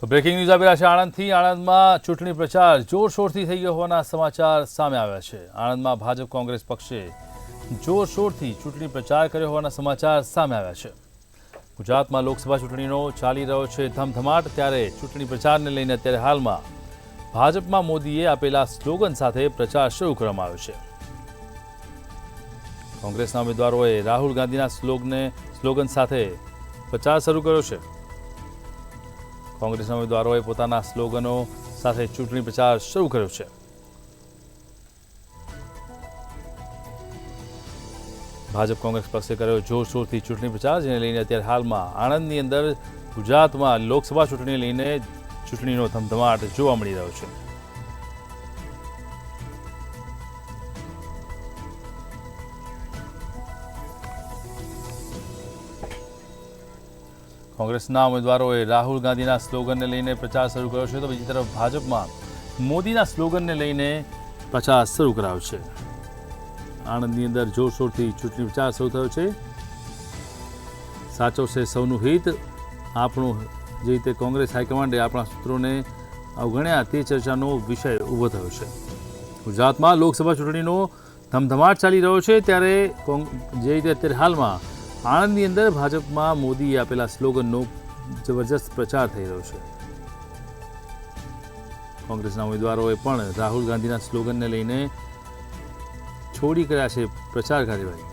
Breaking news આવી રહ્યા છે આણંદથી। આણંદમાં ચૂંટણી પ્રચાર જોરશોરથી થઈ ગયો હોવાના સમાચાર સામે આવ્યા છે। આણંદમાં ભાજપ કોંગ્રેસ પક્ષે જોરશોરથી ચૂંટણી પ્રચાર કર્યો હોવાના સમાચાર સામે આવ્યા છે। ગુજરાતમાં લોકસભા ચૂંટણીનો ચાલી રહ્યો છે ધમધમાટ, ત્યારે ચૂંટણી પ્રચારને લઈને અત્યારે હાલમાં ભાજપમાં મોદીએ આપેલા સ્લોગન સાથે પ્રચાર શરૂ કરવામાં આવ્યો છે। કોંગ્રેસના ઉમેદવારોએ રાહુલ ગાંધીના સ્લોગન સાથે પ્રચાર શરૂ કર્યો છે। કોંગ્રેસના ઉમેદવારોએ પોતાના સ્લોગનો સાથે ચૂંટણી પ્રચાર શરૂ કર્યો છે। ભાજપ કોંગ્રેસ પક્ષે કર્યો જોરશોરથી ચૂંટણી પ્રચાર, જેને લઈને અત્યારે હાલમાં આણંદની અંદર ગુજરાતમાં લોકસભા ચૂંટણીને લઈને ચૂંટણીનો ધમધમાટ જોવા મળી રહ્યો છે। કોંગ્રેસના ઉમેદવારોએ રાહુલ ગાંધીના સ્લોગનને લઈને પ્રચાર શરૂ કર્યો છે, તો બીજી તરફ ભાજપમાં મોદીના સ્લોગનને લઈને પ્રચાર શરૂ કરાયો છે। આણંદની અંદર જોરશોરથી ચૂંટણી પ્રચાર શરૂ થયો છે। સાચવશે સૌનું હિત, આપણું જે રીતે કોંગ્રેસ હાઈકમાન્ડે આપણા સૂત્રોને અવગણ્યા તે ચર્ચાનો વિષય ઊભો થયો છે। ગુજરાતમાં લોકસભા ચૂંટણીનો ધમધમાટ ચાલી રહ્યો છે, ત્યારે જે રીતે અત્યારે હાલમાં આણંદની અંદર ભાજપમાં મોદીએ આપેલા સ્લોગનનો જબરજસ્ત પ્રચાર થઈ રહ્યો છે। કોંગ્રેસના ઉમેદવારોએ પણ રાહુલ ગાંધીના સ્લોગનને લઈને છોડી કર્યા છે પ્રચાર કાર્યવાહી।